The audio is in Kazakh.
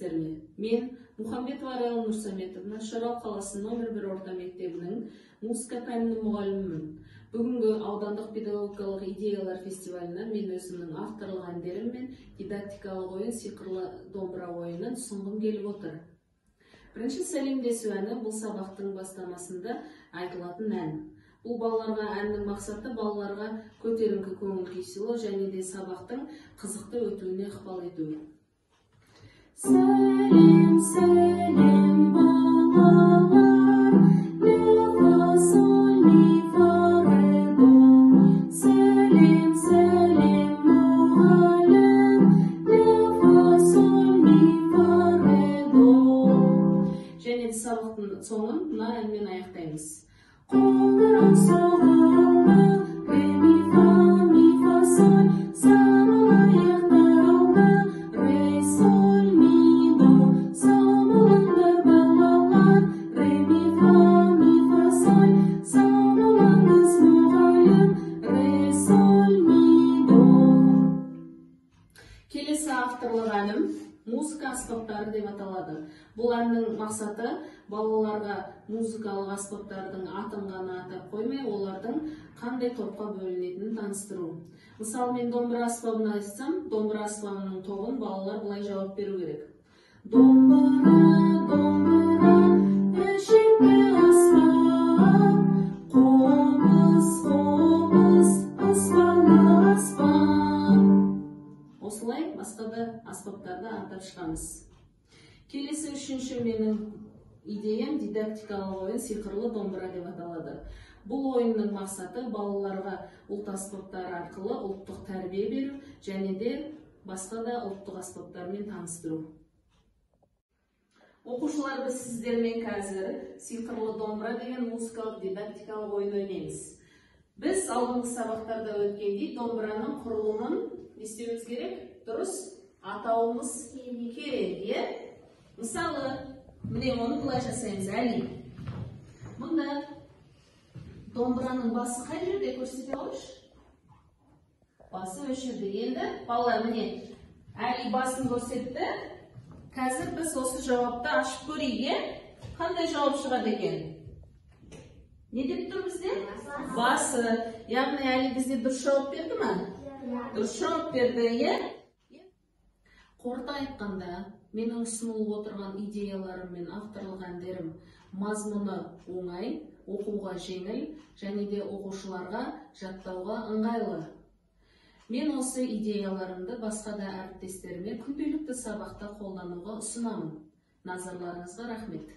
әріптестеріме. Мен Мұхамбетова Райл Нұрсаметовна Шарал қаласы номер 1 орта мектебінің музыка пәнінің мұғалімімін. Бүгінгі аудандық педагогикалық идеялар фестивалінен мен өзімнің авторлық әндерім мен дидактикалық ойын сиқырлы домбыра ойынын ұсынғым келіп отыр. Бірінші сәлемдесу әні бұл сабақтың бастамасында айтылатын ән. Бұл балаларға әннің мақсаты балаларға көтеріңкі көңіл күй сыйлау және де сабақтың қызықты өтуіне ықпал ету. Сәлем, сәлем балалар, ля, фа, соль, ми, фа, ре, до. Сәлем, сәлем мұғалім, ля, фа, соль, ми, фа, ре, до. Және де сабақтың соңын мына әнмен аяқтаймыз. Қоңырау соғылды, ре, ми, фа, соль, сарыл аяқтар алды, ре, соль, ми, до. Сау болыңдар балалар, ре, ми, фа, соль, сау болыңыз мұғалім, ре, соль, ми, до. Келесі авторлық әнім музыка аспаптары деп аталады. Бұл әннің мақсаты балаларға музыкалық аспаптардың атын ғана атап қоймай, олардың қандай топқа бөлінетінін таныстыру. Мысалы, мен домбыра аспабын айтсам, домбыра аспабының тобын балалар былай жауап беру керек. Домбыра, домбыра, әшекті аспап, қобыз, қобыз, аспалы аспап. Осылай басқа да аспаптарды атап шығамыз. Келесі үшінші менің идеям дидактикалық ойын сиқырлы домбыра деп аталады. Бұл ойынның мақсаты балаларға ұлт аспаптары арқылы ұлттық тәрбие беру және де басқа да ұлттық аспаптармен таныстыру. Оқушылар, біз сіздермен қазір сиқырлы домбыра деген музыкалық дидактикалық ойын ойнаймыз. Біз алдыңғы сабақтарда өткендей домбыраның құрылымын не істеуіміз керек? Дұрыс атауымыз керек, Мысалы, міне оны былай жасаймыз, әлі. Мұнда домбыраның басы қай жерде көрсете қойшы? Басы осы жерде. Енді балалар, міне әлі басын көрсетті. Қазір біз осы жауапты ашып көрейік. Қандай жауап шығады екен? Не деп тұр бізде? Басы. Яғни әлі бізде дұрыс жауап берді ме? Дұрыс жауап берді, Қорыта айтқанда, менің ұсынылып отырған идеяларым мен авторлық әндерім мазмұны оңай, оқуға жеңіл және де оқушыларға жаттауға ыңғайлы. Мен осы идеяларымды басқа да әріптестеріме күнделікті сабақта қолдануға ұсынамын. Назарларыңызға рахмет.